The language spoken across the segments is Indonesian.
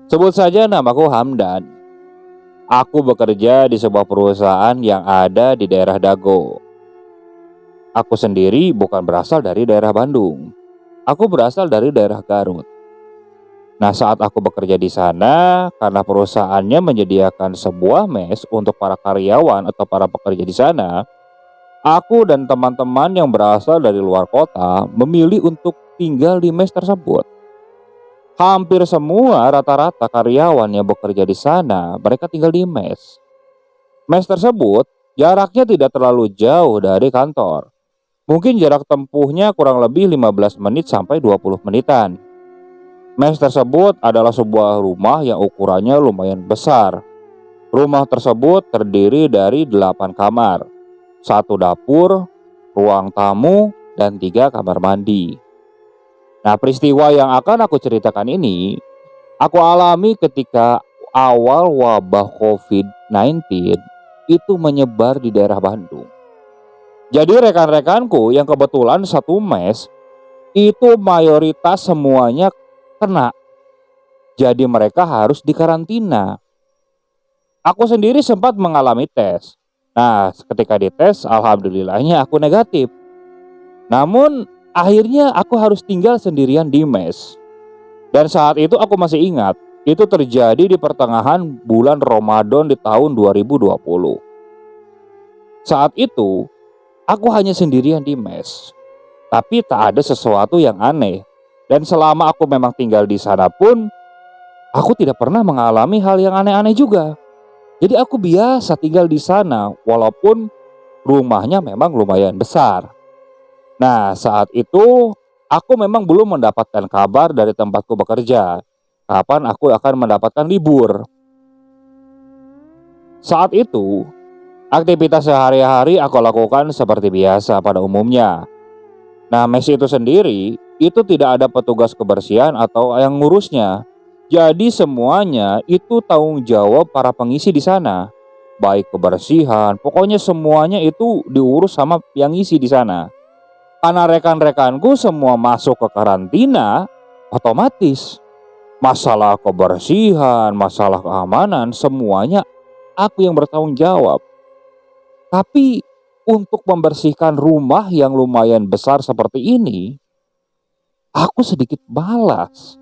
Sebut saja namaku Hamdan. Aku bekerja di sebuah perusahaan yang ada di daerah Dago. Aku sendiri bukan berasal dari daerah Bandung. Aku berasal dari daerah Garut. Nah, saat aku bekerja di sana, karena perusahaannya menyediakan sebuah mes untuk para karyawan atau para pekerja di sana, aku dan teman-teman yang berasal dari luar kota memilih untuk tinggal di mes tersebut. Hampir semua rata-rata karyawan yang bekerja di sana, mereka tinggal di mes. Mes tersebut jaraknya tidak terlalu jauh dari kantor. Mungkin jarak tempuhnya kurang lebih 15 menit sampai 20 menitan. Mes tersebut adalah sebuah rumah yang ukurannya lumayan besar. Rumah tersebut terdiri dari 8 kamar, 1 dapur, ruang tamu, dan 3 kamar mandi. Nah, peristiwa yang akan aku ceritakan ini, aku alami ketika awal wabah COVID-19 itu menyebar di daerah Bandung. Jadi rekan-rekanku yang kebetulan satu mes, itu mayoritas semuanya kena. Jadi mereka harus dikarantina. Aku sendiri sempat mengalami tes. Nah, ketika dites, alhamdulillahnya aku negatif. Namun, akhirnya aku harus tinggal sendirian di mes. Dan saat itu aku masih ingat, itu terjadi di pertengahan bulan Ramadan di tahun 2020. Saat itu, aku hanya sendirian di mes. Tapi tak ada sesuatu yang aneh. Dan selama aku memang tinggal di sana pun, aku tidak pernah mengalami hal yang aneh-aneh juga. Jadi aku biasa tinggal di sana walaupun rumahnya memang lumayan besar. Nah, saat itu aku memang belum mendapatkan kabar dari tempatku bekerja kapan aku akan mendapatkan libur. Saat itu, aktivitas sehari-hari aku lakukan seperti biasa pada umumnya. Nah, mes itu sendiri itu tidak ada petugas kebersihan atau yang ngurusnya. Jadi semuanya itu tanggung jawab para pengisi di sana. Baik kebersihan, pokoknya semuanya itu diurus sama yang ngisi di sana. Karena rekan-rekanku semua masuk ke karantina, otomatis masalah kebersihan, masalah keamanan semuanya aku yang bertanggung jawab. Tapi untuk membersihkan rumah yang lumayan besar seperti ini, aku sedikit malas.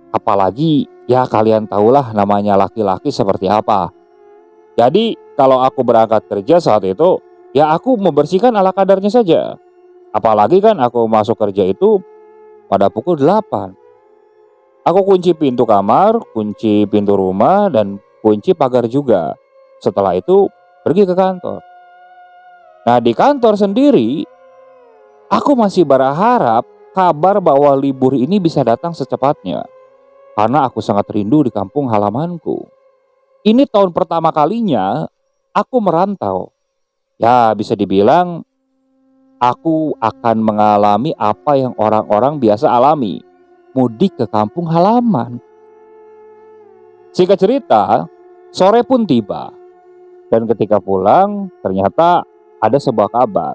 Apalagi ya kalian tahulah namanya laki-laki seperti apa. Jadi kalau aku berangkat kerja saat itu, ya aku membersihkan ala kadarnya saja. Apalagi kan aku masuk kerja itu pada pukul 8. Aku kunci pintu kamar, kunci pintu rumah, dan kunci pagar juga. Setelah itu pergi ke kantor. Nah, di kantor sendiri, aku masih berharap kabar bahwa libur ini bisa datang secepatnya. Karena aku sangat rindu di kampung halamanku. Ini tahun pertama kalinya aku merantau. Ya, bisa dibilang aku akan mengalami apa yang orang-orang biasa alami. Mudik ke kampung halaman. Singkat cerita, sore pun tiba. Dan ketika pulang, ternyata ada sebuah kabar.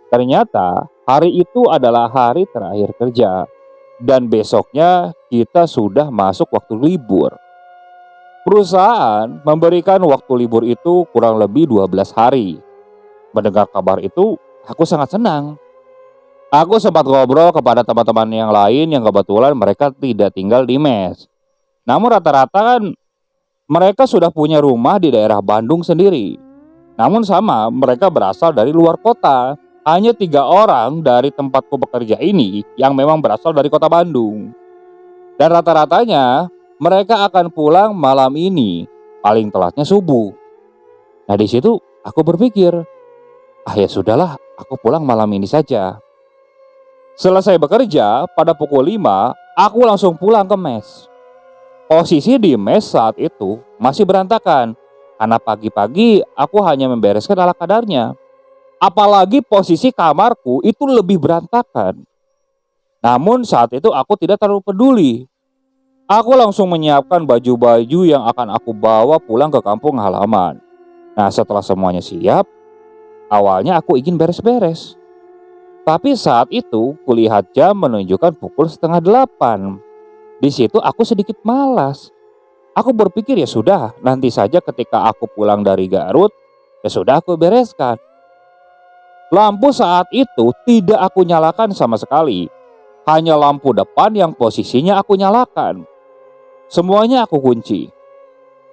Ternyata hari itu adalah hari terakhir kerja. Dan besoknya kita sudah masuk waktu libur. Perusahaan memberikan waktu libur itu kurang lebih 12 hari. Mendengar kabar itu, aku sangat senang. Aku sempat ngobrol kepada teman-teman yang lain yang kebetulan mereka tidak tinggal di mes. Namun rata-rata kan mereka sudah punya rumah di daerah Bandung sendiri. Namun sama, mereka berasal dari luar kota. Hanya 3 orang dari tempatku bekerja ini yang memang berasal dari kota Bandung. Dan rata-ratanya mereka akan pulang malam ini, paling telatnya subuh. Nah, di situ aku berpikir, ya sudahlah, aku pulang malam ini saja. Selesai bekerja pada pukul 5, aku langsung pulang ke mes. Posisi di mes saat itu masih berantakan. Karena pagi-pagi aku hanya membereskan ala kadarnya. Apalagi posisi kamarku itu lebih berantakan. Namun saat itu aku tidak terlalu peduli. Aku langsung menyiapkan baju-baju yang akan aku bawa pulang ke kampung halaman. Nah, setelah semuanya siap, awalnya aku ingin beres-beres. Tapi saat itu kulihat jam menunjukkan pukul setengah 8. Di situ aku sedikit malas. Aku berpikir ya sudah, nanti saja ketika aku pulang dari Garut, ya sudah aku bereskan. Lampu saat itu tidak aku nyalakan sama sekali. Hanya lampu depan yang posisinya aku nyalakan. Semuanya aku kunci.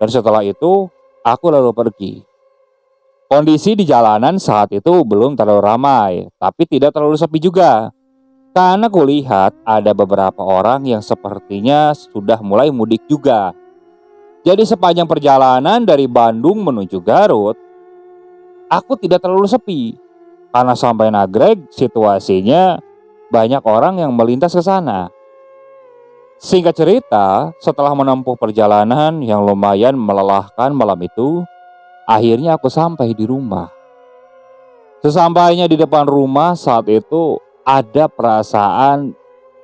Dan setelah itu, aku lalu pergi. Kondisi di jalanan saat itu belum terlalu ramai, tapi tidak terlalu sepi juga. Karena kulihat ada beberapa orang yang sepertinya sudah mulai mudik juga. Jadi sepanjang perjalanan dari Bandung menuju Garut, aku tidak terlalu sepi. Karena sampai Nagreg situasinya banyak orang yang melintas ke sana. Singkat cerita, setelah menempuh perjalanan yang lumayan melelahkan malam itu, akhirnya aku sampai di rumah. Sesampainya di depan rumah saat itu ada perasaan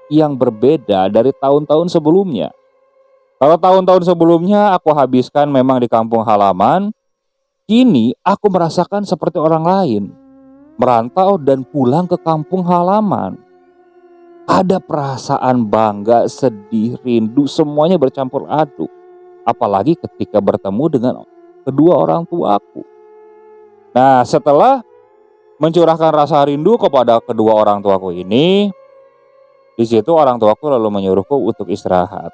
yang berbeda dari tahun-tahun sebelumnya. Kalau tahun-tahun sebelumnya aku habiskan memang di kampung halaman, kini aku merasakan seperti orang lain, merantau dan pulang ke kampung halaman. Ada perasaan bangga, sedih, rindu, semuanya bercampur aduk. Apalagi ketika bertemu dengan kedua orang tuaku. Nah, setelah mencurahkan rasa rindu kepada kedua orang tuaku ini, di situ orang tuaku lalu menyuruhku untuk istirahat.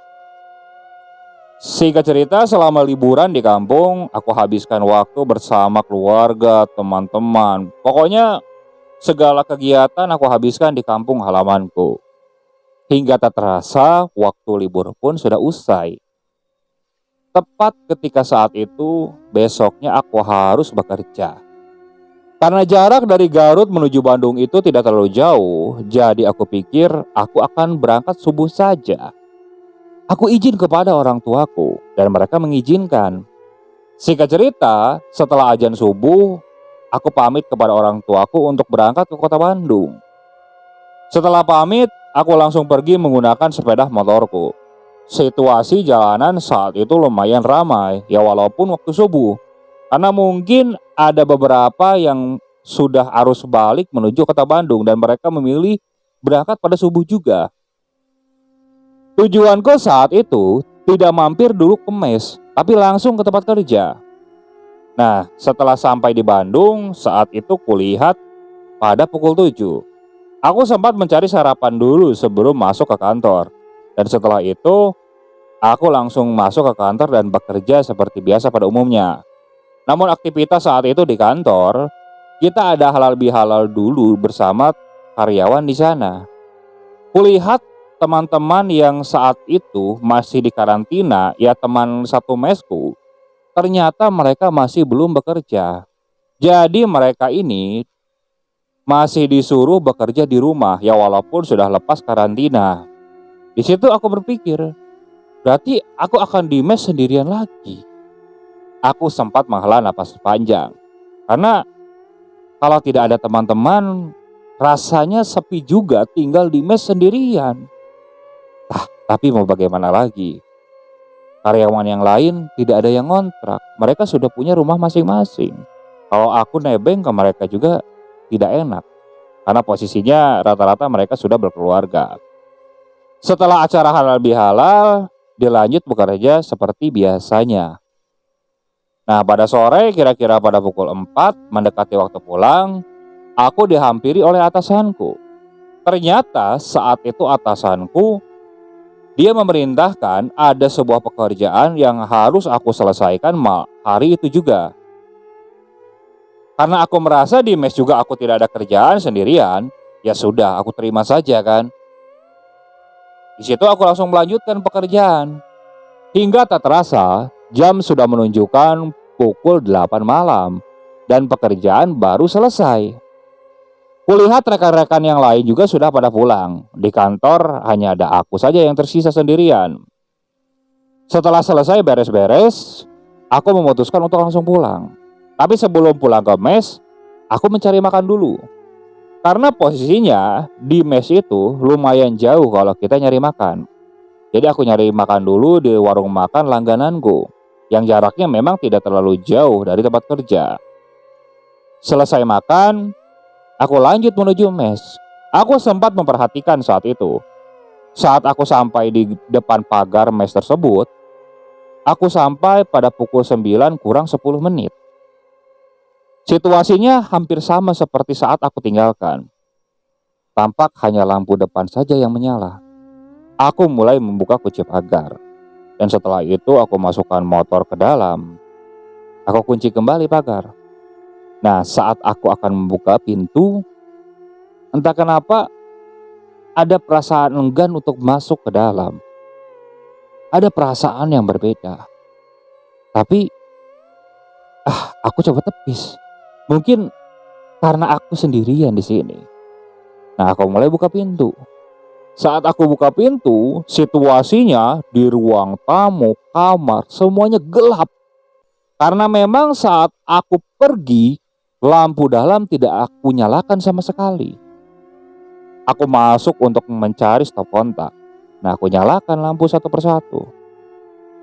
Singkat cerita, selama liburan di kampung, aku habiskan waktu bersama keluarga, teman-teman. Pokoknya segala kegiatan aku habiskan di kampung halamanku. Hingga tak terasa, waktu libur pun sudah usai. Tepat ketika saat itu, besoknya aku harus bekerja. Karena jarak dari Garut menuju Bandung itu tidak terlalu jauh, jadi aku pikir aku akan berangkat subuh saja. Aku izin kepada orang tuaku dan mereka mengizinkan. Singkat cerita, setelah azan subuh, aku pamit kepada orang tuaku untuk berangkat ke kota Bandung. Setelah pamit, aku langsung pergi menggunakan sepeda motorku. Situasi jalanan saat itu lumayan ramai, ya walaupun waktu subuh. Karena mungkin ada beberapa yang sudah arus balik menuju kota Bandung dan mereka memilih berangkat pada subuh juga. Tujuanku saat itu tidak mampir dulu ke mes, tapi langsung ke tempat kerja. Nah, setelah sampai di Bandung, saat itu kulihat pada pukul 7. Aku sempat mencari sarapan dulu sebelum masuk ke kantor. Dan setelah itu, aku langsung masuk ke kantor dan bekerja seperti biasa pada umumnya. Namun aktivitas saat itu di kantor, kita ada halal bihalal dulu bersama karyawan di sana. Kulihat teman-teman yang saat itu masih di karantina, ya teman satu mesku, ternyata mereka masih belum bekerja. Jadi mereka ini masih disuruh bekerja di rumah, ya walaupun sudah lepas karantina. Di situ aku berpikir, berarti aku akan di mes sendirian lagi. Aku sempat menghela napas panjang, karena kalau tidak ada teman-teman, rasanya sepi juga tinggal di mes sendirian. Tapi mau bagaimana lagi? Karyawan yang lain tidak ada yang ngontrak. Mereka sudah punya rumah masing-masing. Kalau aku nebeng ke mereka juga tidak enak. Karena posisinya rata-rata mereka sudah berkeluarga. Setelah acara halal bihalal, dilanjut bekerja seperti biasanya. Nah, pada sore kira-kira pada pukul 4 mendekati waktu pulang, aku dihampiri oleh atasanku. Ternyata saat itu atasanku, dia memerintahkan ada sebuah pekerjaan yang harus aku selesaikan hari itu juga. Karena aku merasa di mes juga aku tidak ada kerjaan sendirian, ya sudah aku terima saja kan. Di situ aku langsung melanjutkan pekerjaan. Hingga tak terasa, jam sudah menunjukkan pukul 8 malam dan pekerjaan baru selesai. Kulihat rekan-rekan yang lain juga sudah pada pulang. Di kantor hanya ada aku saja yang tersisa sendirian. Setelah selesai beres-beres, aku memutuskan untuk langsung pulang. Tapi sebelum pulang ke mes, aku mencari makan dulu. Karena posisinya di mes itu lumayan jauh kalau kita nyari makan. Jadi aku nyari makan dulu di warung makan langgananku, yang jaraknya memang tidak terlalu jauh dari tempat kerja. Selesai makan, aku lanjut menuju mes. Aku sempat memperhatikan saat itu. Saat aku sampai di depan pagar mes tersebut, aku sampai pada pukul 9 kurang 10 menit. Situasinya hampir sama seperti saat aku tinggalkan. Tampak hanya lampu depan saja yang menyala. Aku mulai membuka kunci pagar. Dan setelah itu aku masukkan motor ke dalam. Aku kunci kembali pagar. Nah, saat aku akan membuka pintu, entah kenapa ada perasaan enggan untuk masuk ke dalam. Ada perasaan yang berbeda. Tapi, aku coba tepis. Mungkin karena aku sendirian di sini. Nah, aku mulai buka pintu. Saat aku buka pintu, situasinya di ruang tamu, kamar, semuanya gelap. Karena memang saat aku pergi, lampu dalam tidak aku nyalakan sama sekali. Aku masuk untuk mencari stop kontak. Nah, aku nyalakan lampu satu persatu,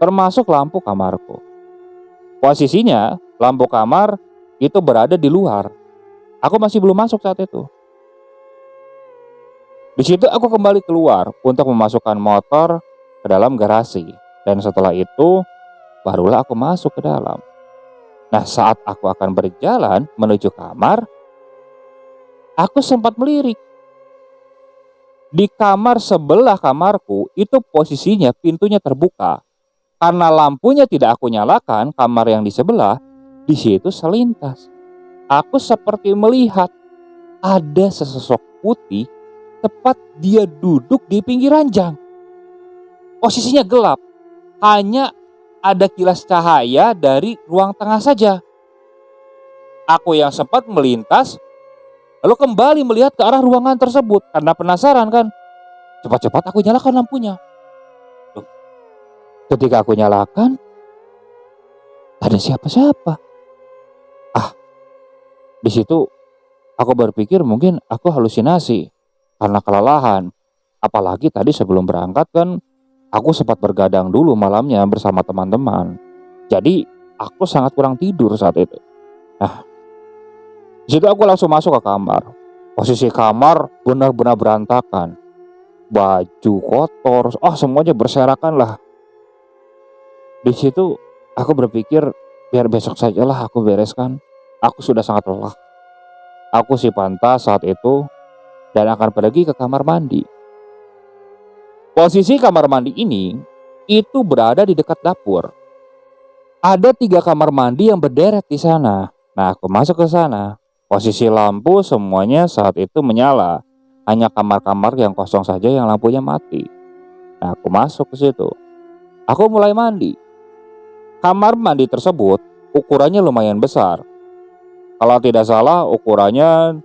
termasuk lampu kamarku. Posisinya, lampu kamar itu berada di luar. Aku masih belum masuk saat itu. Di situ aku kembali keluar untuk memasukkan motor ke dalam garasi. Dan setelah itu, barulah aku masuk ke dalam. Nah, saat aku akan berjalan menuju kamar, aku sempat melirik. Di kamar sebelah kamarku itu posisinya pintunya terbuka. Karena lampunya tidak aku nyalakan, kamar yang di sebelah, di situ selintas. Aku seperti melihat ada sesosok putih tepat dia duduk di pinggir ranjang. Posisinya gelap, hanya ada kilas cahaya dari ruang tengah saja. Aku yang sempat melintas, lalu kembali melihat ke arah ruangan tersebut karena penasaran kan. Cepat-cepat aku nyalakan lampunya. Loh, ketika aku nyalakan, tak ada siapa-siapa. Di situ aku berpikir mungkin aku halusinasi karena kelelahan. Apalagi tadi sebelum berangkat kan aku sempat bergadang dulu malamnya bersama teman-teman. Jadi aku sangat kurang tidur saat itu. Nah, di situ aku langsung masuk ke kamar. Posisi kamar benar-benar berantakan. Baju kotor, semuanya berserakan lah. Di situ aku berpikir biar besok sajalah aku bereskan. Aku sudah sangat lelah. Aku si pantas saat itu dan akan pergi ke kamar mandi. Posisi kamar mandi ini itu berada di dekat dapur. Ada 3 kamar mandi yang berderet di sana. Nah, aku masuk ke sana. Posisi lampu semuanya saat itu menyala. Hanya kamar-kamar yang kosong saja yang lampunya mati. Nah, aku masuk ke situ. Aku mulai mandi. Kamar mandi tersebut ukurannya lumayan besar. Kalau tidak salah ukurannya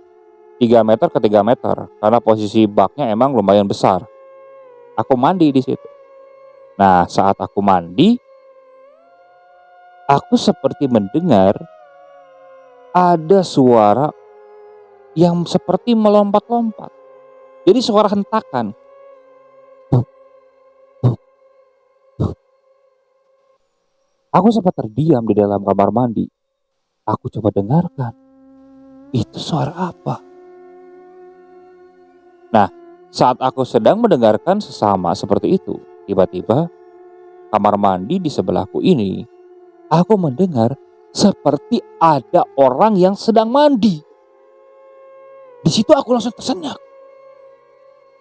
3 meter ke 3 meter. Karena posisi baknya emang lumayan besar. Aku mandi di situ. Nah, saat aku mandi, aku seperti mendengar ada suara yang seperti melompat-lompat. Jadi suara hentakan. Aku sempat terdiam di dalam kamar mandi. Aku coba dengarkan. Itu suara apa? Nah, saat aku sedang mendengarkan sesama seperti itu, tiba-tiba kamar mandi di sebelahku ini, aku mendengar seperti ada orang yang sedang mandi. Di situ aku langsung tersenyak.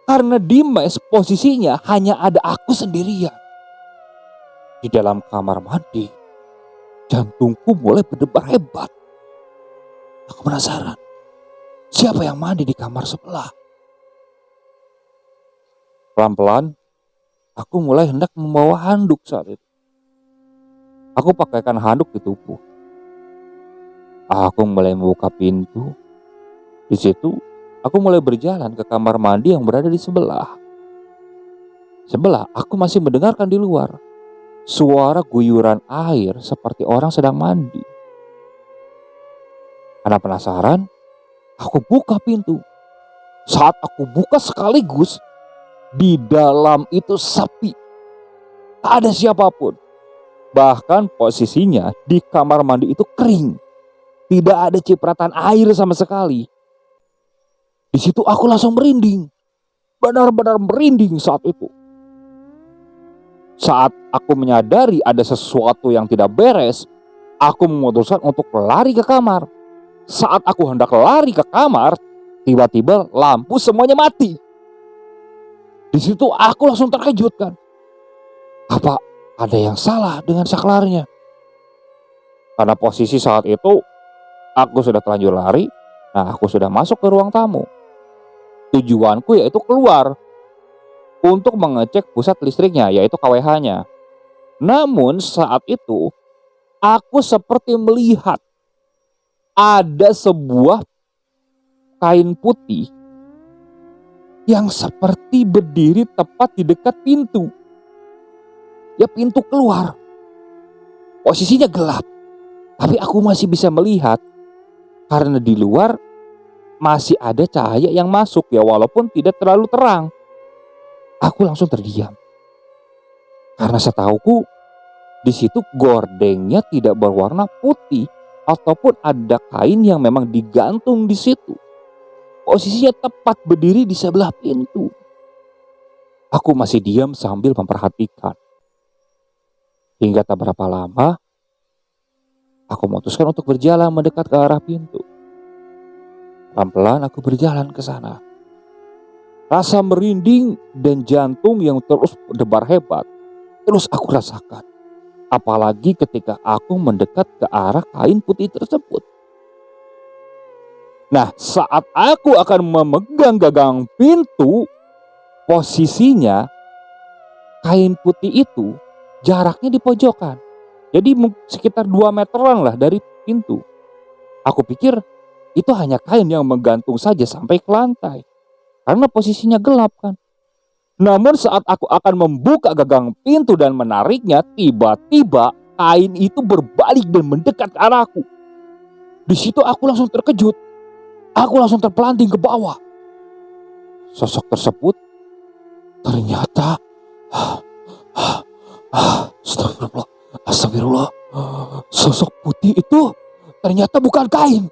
Karena di mes posisinya hanya ada aku sendirian. Di dalam kamar mandi, jantungku mulai berdebar hebat. Aku penasaran, siapa yang mandi di kamar sebelah? Pelan-pelan, aku mulai hendak membawa handuk saat itu. Aku pakaikan handuk di tubuh. Aku mulai membuka pintu. Di situ, aku mulai berjalan ke kamar mandi yang berada di sebelah. Sebelah, aku masih mendengarkan di luar suara guyuran air seperti orang sedang mandi. Karena penasaran, aku buka pintu. Saat aku buka sekaligus, di dalam itu sepi. Tak ada siapapun. Bahkan posisinya di kamar mandi itu kering. Tidak ada cipratan air sama sekali. Di situ aku langsung merinding. benar-benar merinding saat itu. Saat aku menyadari ada sesuatu yang tidak beres, aku memutuskan untuk lari ke kamar. Saat aku hendak lari ke kamar, tiba-tiba lampu semuanya mati. Di situ aku langsung terkejut kan. Apa ada yang salah dengan saklarnya? Karena posisi saat itu aku sudah terlanjur lari. Nah, aku sudah masuk ke ruang tamu. Tujuanku yaitu keluar untuk mengecek pusat listriknya, yaitu KWH-nya. Namun saat itu aku seperti melihat ada sebuah kain putih yang seperti berdiri tepat di dekat pintu. Ya, pintu keluar. Posisinya gelap, tapi aku masih bisa melihat karena di luar masih ada cahaya yang masuk ya, walaupun tidak terlalu terang. Aku langsung terdiam. Karena setauku di situ gordengnya tidak berwarna putih ataupun ada kain yang memang digantung di situ. Posisinya tepat berdiri di sebelah pintu. Aku masih diam sambil memperhatikan. Hingga tak berapa lama, aku memutuskan untuk berjalan mendekat ke arah pintu. Pelan-pelan aku berjalan ke sana. Rasa merinding dan jantung yang terus berdebar hebat terus aku rasakan. Apalagi ketika aku mendekat ke arah kain putih tersebut. Nah, saat aku akan memegang gagang pintu, posisinya kain putih itu jaraknya di pojokan. Jadi sekitar 2 meteran lah dari pintu. Aku pikir itu hanya kain yang menggantung saja sampai ke lantai. Karena posisinya gelap kan. Namun saat aku akan membuka gagang pintu dan menariknya, tiba-tiba kain itu berbalik dan mendekat ke arahku. Di situ aku langsung terkejut. Aku langsung terpelanting ke bawah. Sosok tersebut ternyata Astagfirullah, astagfirullah. Sosok putih itu ternyata bukan kain,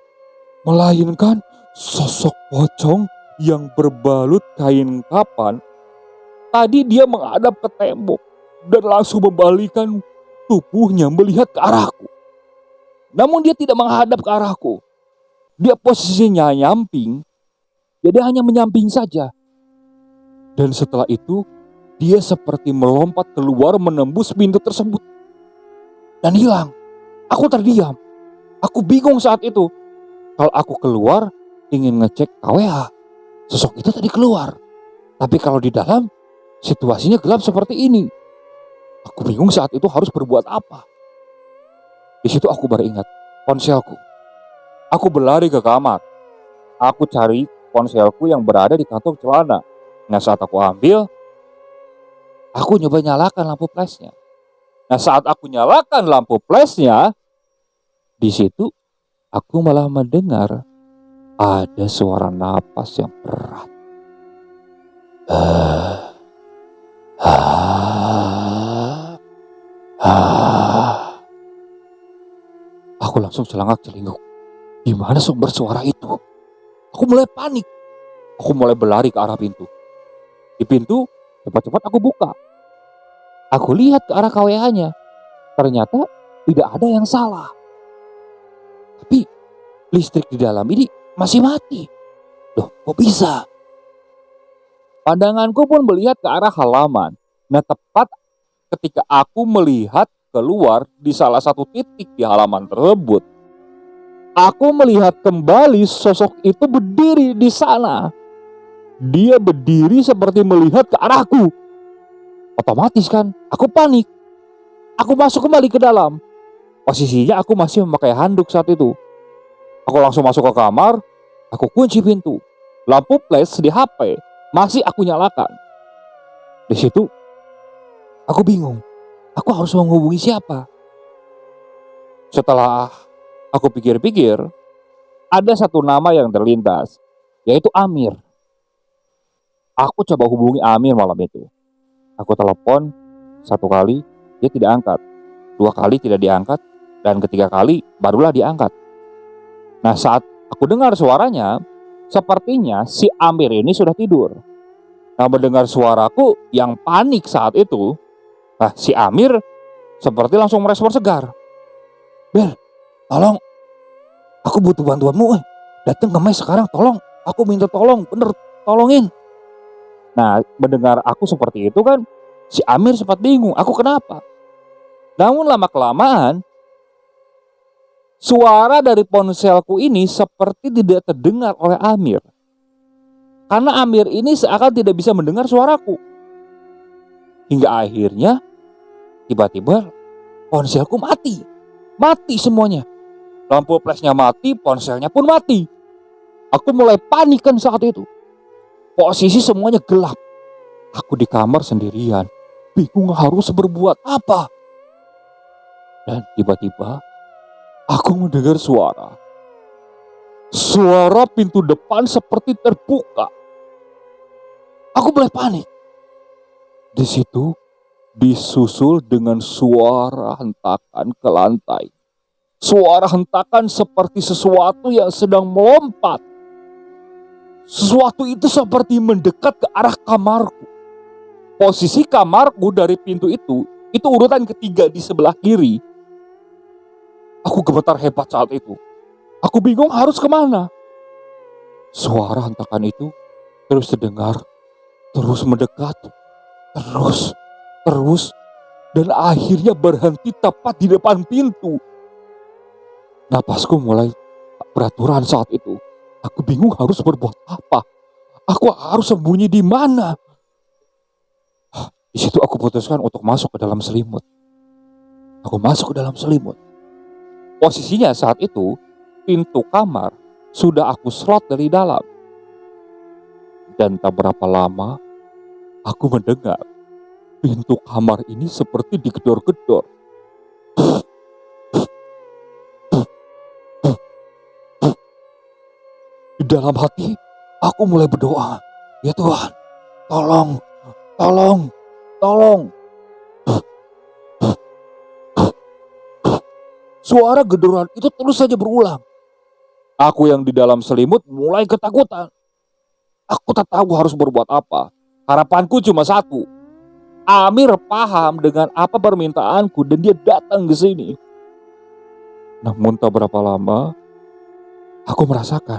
melainkan sosok pocong yang berbalut kain kapan. Tadi dia menghadap ke tembok dan langsung membalikan tubuhnya melihat ke arahku. Namun dia tidak menghadap ke arahku. Dia posisinya nyamping, jadi hanya menyamping saja. Dan setelah itu dia seperti melompat keluar menembus pintu tersebut dan hilang. Aku terdiam. Aku bingung saat itu. Kalau aku keluar ingin ngecek KWH, sosok itu tadi keluar. Tapi kalau di dalam situasinya gelap seperti ini. Aku bingung saat itu harus berbuat apa. Di situ aku baru ingat ponselku. Aku berlari ke kamar. Aku cari ponselku yang berada di kantong celana. Nah, saat aku ambil, aku nyoba nyalakan lampu flashnya. Nah, saat aku nyalakan lampu flashnya, di situ aku malah mendengar ada suara napas yang berat. Aku langsung celangak-celinguk. Di mana sumber suara itu? Aku mulai panik. Aku mulai berlari ke arah pintu. Di pintu, cepat-cepat aku buka. Aku lihat ke arah KWH-nya. Ternyata tidak ada yang salah. Tapi listrik di dalam ini masih mati. Loh, kok bisa? Pandanganku pun melihat ke arah halaman. Nah, tepat ketika aku melihat keluar di salah satu titik di halaman tersebut, aku melihat kembali sosok itu berdiri di sana. Dia berdiri seperti melihat ke arahku. Otomatis kan, aku panik. Aku masuk kembali ke dalam. Posisinya aku masih memakai handuk saat itu. Aku langsung masuk ke kamar. Aku kunci pintu. Lampu flash di HP masih aku nyalakan. Di situ aku bingung. Aku harus menghubungi siapa? Setelah aku pikir-pikir, ada satu nama yang terlintas, yaitu Amir. Aku coba hubungi Amir malam itu. Aku telepon 1 kali, dia tidak angkat. 2 kali tidak diangkat, dan ketiga kali barulah diangkat. Nah, saat aku dengar suaranya, sepertinya si Amir ini sudah tidur. Nah, mendengar suaraku yang panik saat itu, nah si Amir seperti langsung merespon segar. "Bel, tolong, aku butuh bantuanmu. Datang ke mes sekarang, tolong. Aku minta tolong, bener, tolongin." Nah, mendengar aku seperti itu kan, si Amir sempat bingung, aku kenapa? Namun lama-kelamaan, suara dari ponselku ini seperti tidak terdengar oleh Amir. Karena Amir ini seakan tidak bisa mendengar suaraku. Hingga akhirnya, tiba-tiba ponselku mati. Mati semuanya. Lampu flashnya mati, ponselnya pun mati. Aku mulai panik kan saat itu. Posisi semuanya gelap. Aku di kamar sendirian, bingung harus berbuat apa. Dan tiba-tiba aku mendengar suara. Suara pintu depan seperti terbuka. Aku mulai panik. Di situ disusul dengan suara hentakan ke lantai. Suara hentakan seperti sesuatu yang sedang melompat. Sesuatu itu seperti mendekat ke arah kamarku. Posisi kamarku dari pintu itu urutan ketiga di sebelah kiri. Aku gemetar hebat saat itu. Aku bingung harus kemana. Suara hentakan itu terus terdengar, terus mendekat, terus, dan akhirnya berhenti tepat di depan pintu. Napasku mulai tak beraturan saat itu. Aku bingung harus berbuat apa. Aku harus sembunyi di mana. Di situ aku putuskan untuk masuk ke dalam selimut. Aku masuk ke dalam selimut. Posisinya saat itu, pintu kamar sudah aku slot dari dalam. Dan tak berapa lama, aku mendengar pintu kamar ini seperti digedor-gedor. Di dalam hati, aku mulai berdoa. Ya Tuhan, tolong, tolong, tolong. Suara gedoran itu terus saja berulang. Aku yang di dalam selimut mulai ketakutan. Aku tak tahu harus berbuat apa. Harapanku cuma satu. Amir paham dengan apa permintaanku dan dia datang ke sini. Namun tak berapa lama, aku merasakan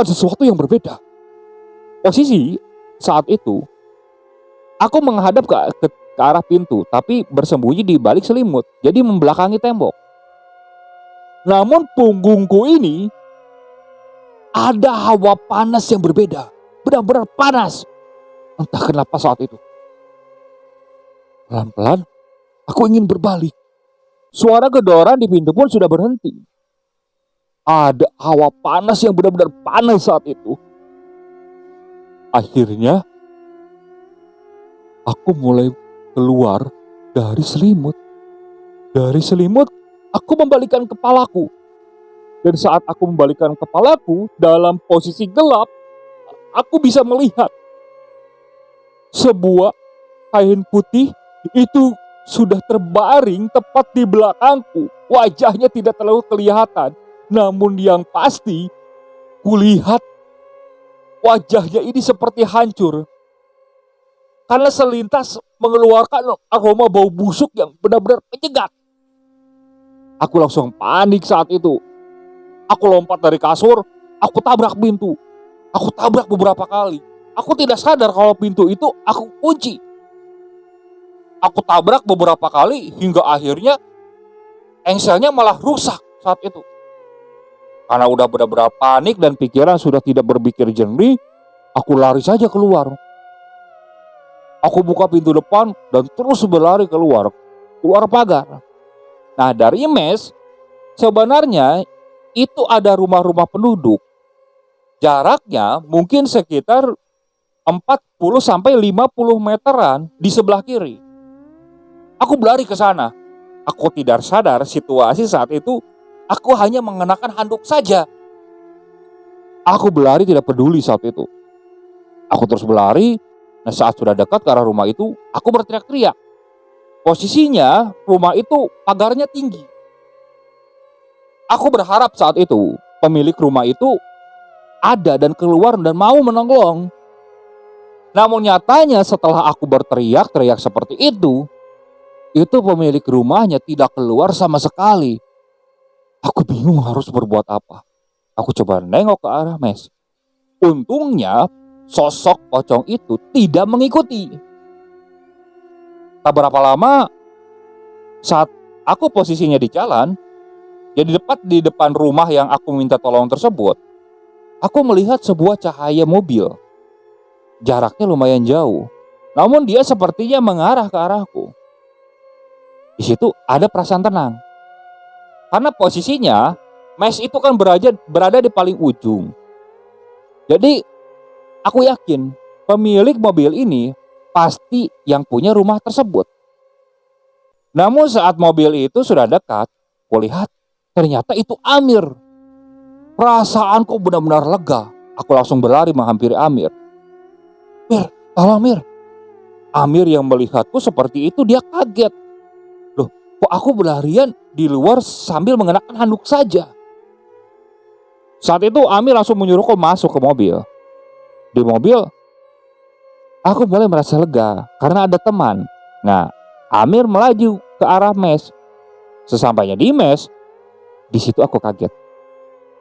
sesuatu yang berbeda. Posisi saat itu, aku menghadap ke arah pintu, tapi bersembunyi di balik selimut, jadi membelakangi tembok. Namun punggungku ini ada hawa panas yang berbeda, benar-benar panas. Entah kenapa saat itu. Pelan-pelan, aku ingin berbalik. Suara gedoran di pintu pun sudah berhenti. Ada hawa panas yang benar-benar panas saat itu. Akhirnya, aku mulai keluar dari selimut. Dari selimut, aku membalikkan kepalaku. Dan saat aku membalikkan kepalaku dalam posisi gelap, aku bisa melihat sebuah kain putih itu sudah terbaring tepat di belakangku. Wajahnya tidak terlalu kelihatan, namun yang pasti kulihat wajahnya ini seperti hancur. Karena selintas mengeluarkan aroma bau busuk yang benar-benar menyegat. Aku langsung panik saat itu. Aku lompat dari kasur, aku tabrak pintu. Aku tabrak beberapa kali. Aku tidak sadar kalau pintu itu aku kunci. Aku tabrak beberapa kali hingga akhirnya engselnya malah rusak saat itu. Karena udah benar-benar panik dan pikiran sudah tidak berpikir jernih, aku lari saja keluar. Aku buka pintu depan dan terus berlari keluar pagar. Nah, dari mes sebenarnya itu ada rumah-rumah penduduk. Jaraknya mungkin sekitar 40 sampai 50 meteran di sebelah kiri. Aku berlari ke sana. Aku tidak sadar situasi saat itu aku hanya mengenakan handuk saja. Aku berlari tidak peduli saat itu. Aku terus berlari. Nah, saat sudah dekat ke arah rumah itu, aku berteriak-teriak. Posisinya rumah itu pagarnya tinggi. Aku berharap saat itu pemilik rumah itu ada dan keluar dan mau menolong. Namun nyatanya setelah aku berteriak-teriak seperti itu pemilik rumahnya tidak keluar sama sekali. Aku bingung harus berbuat apa. Aku coba nengok ke arah mes. Untungnya sosok pocong itu tidak mengikuti. Tak berapa lama saat aku posisinya di jalan, jadi tepat di depan rumah yang aku minta tolong tersebut, aku melihat sebuah cahaya mobil. Jaraknya lumayan jauh, namun dia sepertinya mengarah ke arahku. Di situ ada perasaan tenang. Karena posisinya mes itu kan berada di paling ujung. Jadi aku yakin pemilik mobil ini pasti yang punya rumah tersebut. Namun saat mobil itu sudah dekat, kulihat ternyata itu Amir. Perasaanku benar-benar lega. Aku langsung berlari menghampiri Amir. Mir, tolong Mir. Amir yang melihatku seperti itu dia kaget. Loh, kok aku berlarian di luar sambil mengenakan handuk saja? Saat itu Amir langsung menyuruhku masuk ke mobil. Di mobil, aku mulai merasa lega karena ada teman. Nah, Amir melaju ke arah mes. Sesampainya di mes, di situ aku kaget.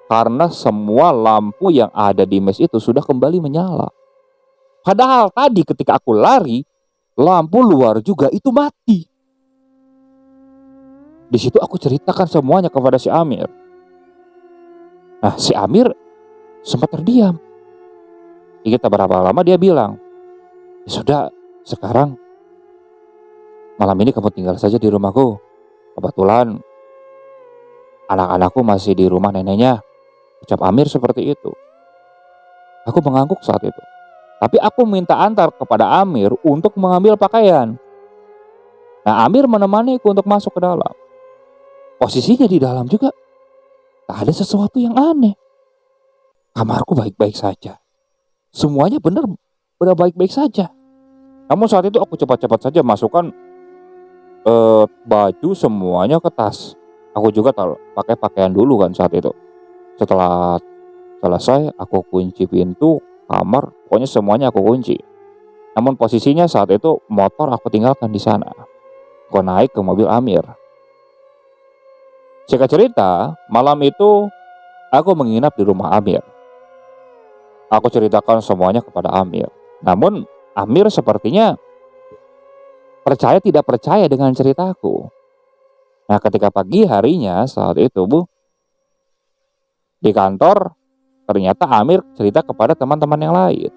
Karena semua lampu yang ada di mes itu sudah kembali menyala. Padahal tadi ketika aku lari, lampu luar juga itu mati. Di situ aku ceritakan semuanya kepada si Amir. Nah, si Amir sempat terdiam. Kita berapa lama dia bilang, ya sudah, sekarang malam ini kamu tinggal saja di rumahku. Kebetulan anak-anakku masih di rumah neneknya. Ucap Amir seperti itu. Aku mengangguk saat itu. Tapi aku minta antar kepada Amir untuk mengambil pakaian. Nah, Amir menemaniku untuk masuk ke dalam. Posisinya di dalam juga tak ada sesuatu yang aneh. Kamarku baik-baik saja. Semuanya benar baik-baik saja. Namun saat itu aku cepat-cepat saja masukkan baju semuanya ke tas. Aku juga pakai pakaian dulu kan saat itu. Setelah selesai aku kunci pintu kamar, pokoknya semuanya aku kunci. Namun posisinya saat itu motor aku tinggalkan di sana. Aku naik ke mobil Amir. Singkat cerita, malam itu aku menginap di rumah Amir. Aku ceritakan semuanya kepada Amir. Namun Amir sepertinya percaya tidak percaya dengan ceritaku. Nah, ketika pagi harinya saat itu di kantor, ternyata Amir cerita kepada teman-teman yang lain.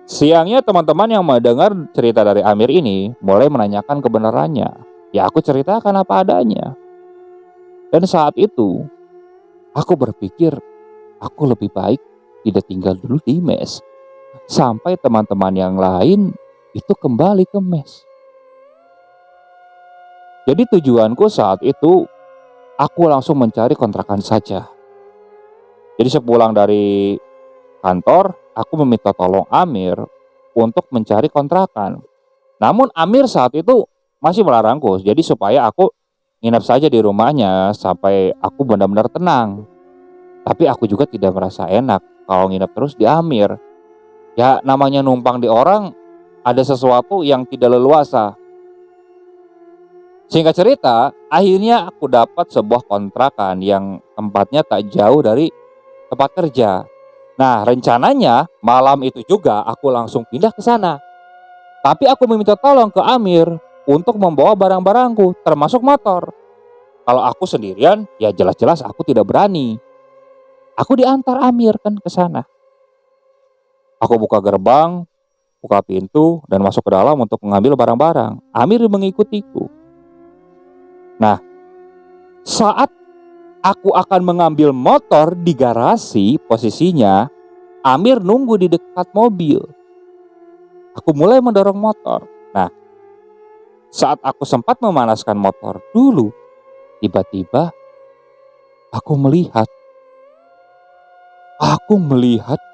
Siangnya teman-teman yang mendengar cerita dari Amir ini mulai menanyakan kebenarannya. Ya aku ceritakan apa adanya. Dan saat itu aku berpikir aku lebih baik tidak tinggal dulu di mes sampai teman-teman yang lain itu kembali ke mes. Jadi tujuanku saat itu aku langsung mencari kontrakan saja. Jadi sepulang dari kantor, aku meminta tolong Amir untuk mencari kontrakan. Namun Amir saat itu masih melarangku, jadi supaya aku nginap saja di rumahnya sampai aku benar-benar tenang. Tapi aku juga tidak merasa enak kalau nginap terus di Amir. Ya namanya numpang di orang, ada sesuatu yang tidak leluasa. Singkat cerita, akhirnya aku dapat sebuah kontrakan yang tempatnya tak jauh dari tempat kerja. Nah, rencananya malam itu juga aku langsung pindah ke sana. Tapi aku meminta tolong ke Amir untuk membawa barang-barangku, termasuk motor. Kalau aku sendirian, ya jelas-jelas aku tidak berani. Aku diantar Amir kan ke sana. Aku buka gerbang, buka pintu, dan masuk ke dalam untuk mengambil barang-barang. Amir mengikutiku. Nah, saat aku akan mengambil motor di garasi, posisinya Amir nunggu di dekat mobil. Aku mulai mendorong motor. Nah, saat aku sempat memanaskan motor dulu, tiba-tiba aku melihat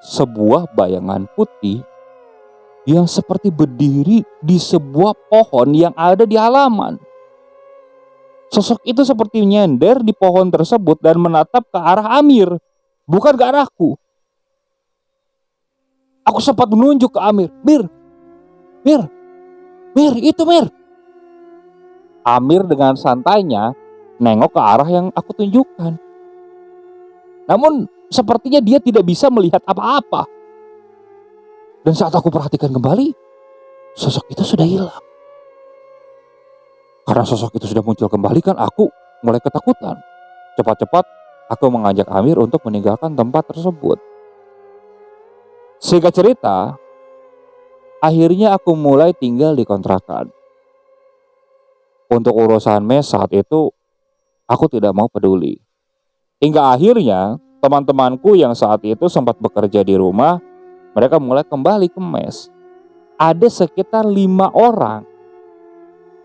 sebuah bayangan putih yang seperti berdiri di sebuah pohon yang ada di halaman. Sosok itu seperti nyender di pohon tersebut dan menatap ke arah Amir, bukan ke arahku. Aku sempat menunjuk ke Amir. Mir, itu Mir. Amir dengan santainya nengok ke arah yang aku tunjukkan. Namun sepertinya dia tidak bisa melihat apa-apa. Dan saat aku perhatikan kembali, sosok itu sudah hilang. Karena sosok itu sudah muncul kembali kan aku mulai ketakutan. Cepat-cepat aku mengajak Amir untuk meninggalkan tempat tersebut. Singkat cerita, akhirnya aku mulai tinggal di kontrakan. Untuk urusan mes saat itu, aku tidak mau peduli. Hingga akhirnya, teman-temanku yang saat itu sempat bekerja di rumah, mereka mulai kembali ke mes. Ada sekitar 5 orang.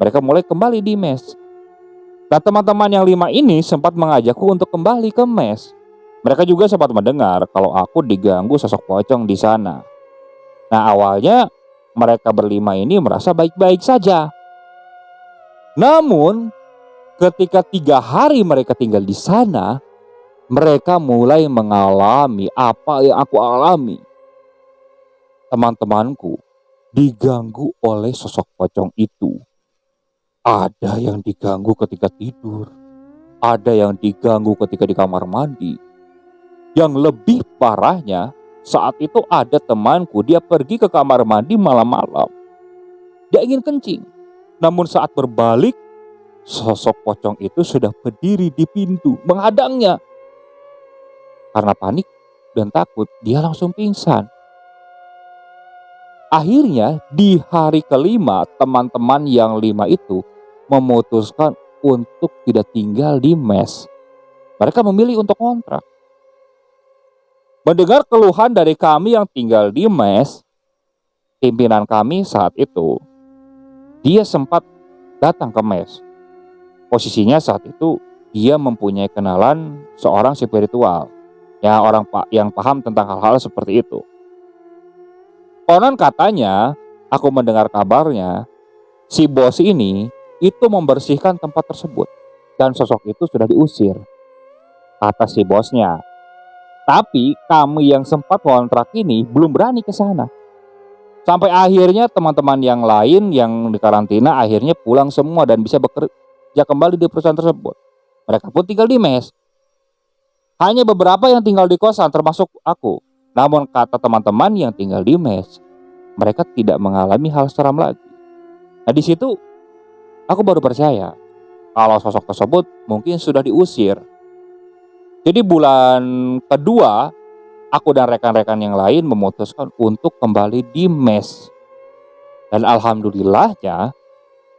Mereka mulai kembali di mes. Nah, teman-teman yang 5 ini sempat mengajakku untuk kembali ke mes. Mereka juga sempat mendengar kalau aku diganggu sosok pocong di sana. Nah, awalnya mereka berlima ini merasa baik-baik saja. Namun, ketika 3 hari mereka tinggal di sana, mereka mulai mengalami apa yang aku alami. Teman-temanku diganggu oleh sosok pocong itu. Ada yang diganggu ketika tidur, ada yang diganggu ketika di kamar mandi. Yang lebih parahnya, saat itu ada temanku, dia pergi ke kamar mandi malam-malam. Dia ingin kencing, namun saat berbalik, sosok pocong itu sudah berdiri di pintu menghadangnya. Karena panik dan takut, dia langsung pingsan. Akhirnya di hari kelima, teman-teman yang 5 itu memutuskan untuk tidak tinggal di mes. Mereka memilih untuk kontrak. Mendengar keluhan dari kami yang tinggal di mes, pimpinan kami saat itu, dia sempat datang ke mes. Posisinya saat itu dia mempunyai kenalan seorang spiritual, ya orang yang paham tentang hal-hal seperti itu. Konon katanya, aku mendengar kabarnya, si bos ini itu membersihkan tempat tersebut dan sosok itu sudah diusir, kata si bosnya. Tapi kami yang sempat kontrak ini belum berani ke sana. Sampai akhirnya teman-teman yang lain yang di karantina akhirnya pulang semua dan bisa bekerja kembali di perusahaan tersebut. Mereka pun tinggal di mes. Hanya beberapa yang tinggal di kosan termasuk aku. Namun kata teman-teman yang tinggal di mes, mereka tidak mengalami hal seram lagi. Nah, di situ aku baru percaya kalau sosok tersebut mungkin sudah diusir. Jadi bulan kedua, aku dan rekan-rekan yang lain memutuskan untuk kembali di mes. Dan alhamdulillahnya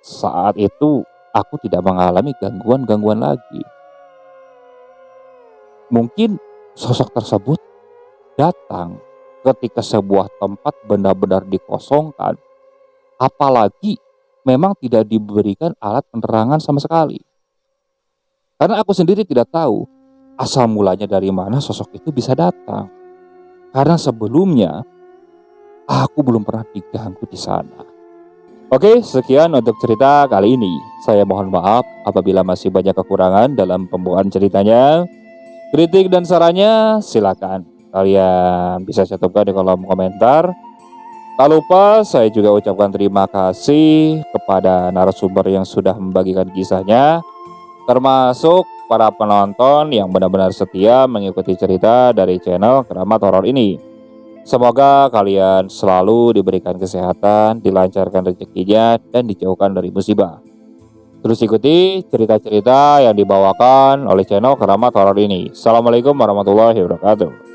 saat itu aku tidak mengalami gangguan-gangguan lagi. Mungkin sosok tersebut datang ketika sebuah tempat benar-benar dikosongkan. Apalagi memang tidak diberikan alat penerangan sama sekali. Karena aku sendiri tidak tahu asal mulanya dari mana sosok itu bisa datang. Karena sebelumnya aku belum pernah diganggu di sana. Oke, sekian untuk cerita kali ini. Saya mohon maaf apabila masih banyak kekurangan dalam pembawaan ceritanya. Kritik dan sarannya silakan kalian bisa cantumkan di kolom komentar. Tak lupa saya juga ucapkan terima kasih kepada narasumber yang sudah membagikan kisahnya, termasuk para penonton yang benar-benar setia mengikuti cerita dari channel Keramat Horor ini. Semoga kalian selalu diberikan kesehatan, dilancarkan rezekinya, dan dijauhkan dari musibah. Terus ikuti cerita-cerita yang dibawakan oleh channel Keramat Horor ini. Assalamualaikum warahmatullahi wabarakatuh.